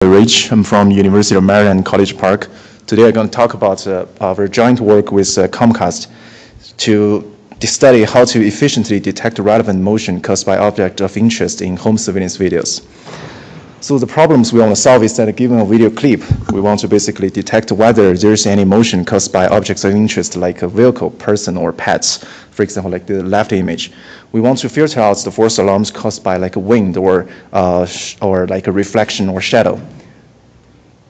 Ruichi. I'm from University of Maryland, College Park. Today I'm going to talk about our joint work with Comcast to study how to efficiently detect relevant motion caused by object of interest in home surveillance videos. So the problems we want to solve is that given a video clip, we want to basically detect whether there's any motion caused by objects of interest like a vehicle, person, or pets. For example, like the left image. We want to filter out the false alarms caused by like a wind or like a reflection or shadow.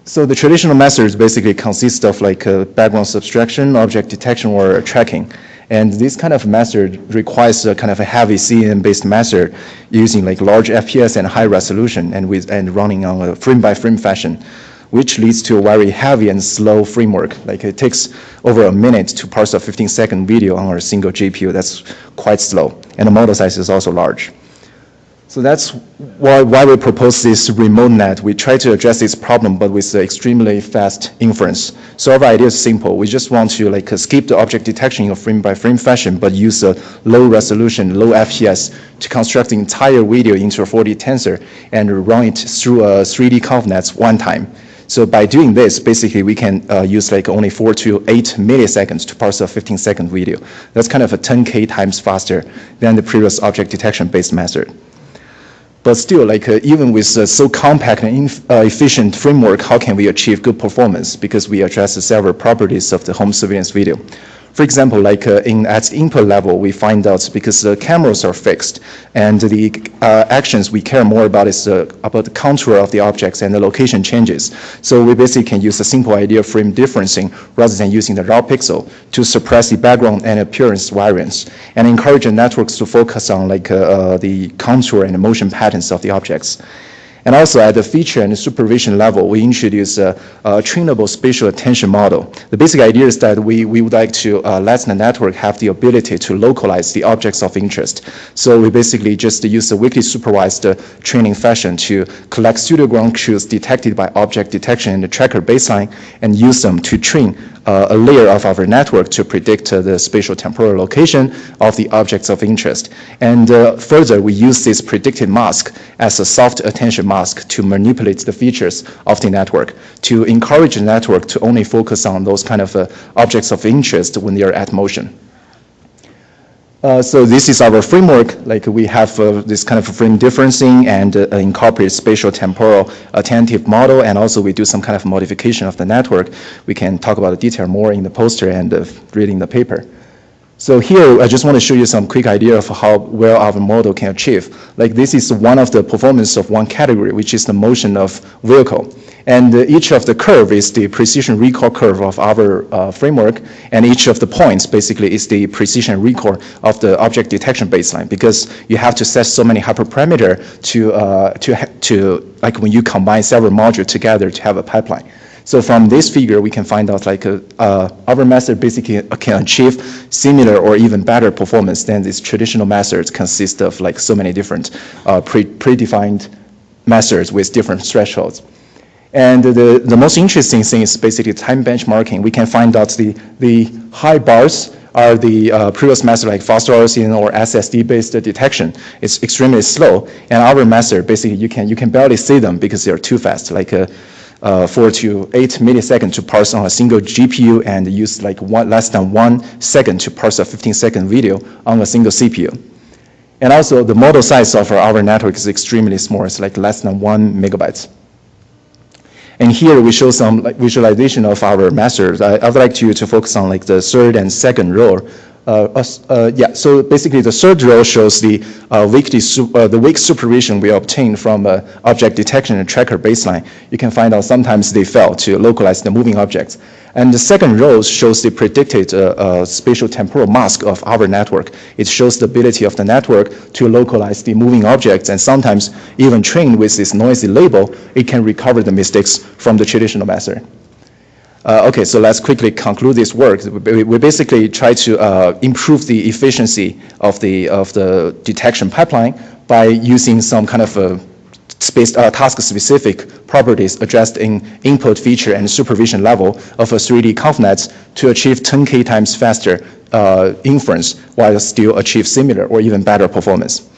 So the traditional methods basically consist of like background subtraction, object detection, or tracking. And this kind of method requires a kind of a heavy CNN-based method using like large FPS and high resolution and running on a frame-by-frame fashion, which leads to a very heavy and slow framework. Like it takes over a minute to parse a 15-second video on a single GPU. That's quite slow. And the model size is also large. So that's why we propose this ReMotENet. We try to address this problem, but with extremely fast inference. So our idea is simple. We just want to like skip the object detection in a frame-by-frame fashion, but use a low resolution, low FPS to construct the entire video into a 4D tensor and run it through a 3D ConvNets one time. So by doing this, basically we can use like only 4 to 8 milliseconds to parse a 15-second video. That's kind of a 10K times faster than the previous object detection-based method. But still, like even with so compact and efficient framework, how can we achieve good performance? Because we address several properties of the home surveillance video. For example, like at the input level, we find out because the cameras are fixed, and the actions we care more about is about the contour of the objects and the location changes. So we basically can use a simple idea of frame differencing rather than using the raw pixel to suppress the background and appearance variance, and encourage the networks to focus on like the contour and the motion patterns of the objects. And also at the feature and supervision level, we introduce a trainable spatial attention model. The basic idea is that we would like to let the network have the ability to localize the objects of interest. So we basically just use a weakly supervised training fashion to collect pseudo-ground truths detected by object detection in the tracker baseline and use them to train a layer of our network to predict the spatial-temporal location of the objects of interest. And further, we use this predicted mask as a soft attention mask to manipulate the features of the network, to encourage the network to only focus on those kind of objects of interest when they are at motion. So this is our framework. Like we have this kind of frame differencing and incorporate spatial temporal attentive model, and also we do some kind of modification of the network. We can talk about the detail more in the poster and reading the paper. So here, I just want to show you some quick idea of how well our model can achieve. Like this is one of the performance of one category, which is the motion of vehicle. And each of the curve is the precision recall curve of our framework, and each of the points basically is the precision recall of the object detection baseline, because you have to set so many hyperparameter to like when you combine several modules together to have a pipeline. So from this figure, we can find out like our method basically can achieve similar or even better performance than these traditional methods consist of like so many different predefined methods with different thresholds. And the most interesting thing is basically time benchmarking. We can find out the high bars are the previous method like faster RCN or SSD-based detection. It's extremely slow, and our method basically you can barely see them because they're too fast, like 4 to 8 milliseconds to parse on a single GPU, and use like less than 1 second to parse a 15-second video on a single CPU. And also the model size of our network is extremely small. It's like less than 1 megabytes. And here we show some like visualization of our methods. I would like you to focus on like the third and second row. So basically the third row shows the weak supervision we obtain from object detection and tracker baseline. You can find out sometimes they fail to localize the moving objects. And the second row shows the predicted spatial temporal mask of our network. It shows the ability of the network to localize the moving objects, and sometimes even trained with this noisy label, it can recover the mistakes from the traditional method. Okay, so let's quickly conclude this work. We basically try to improve the efficiency of the detection pipeline by using some kind of task-specific properties addressed in input feature and supervision level of a 3D ConvNets to achieve 10K times faster inference while still achieve similar or even better performance.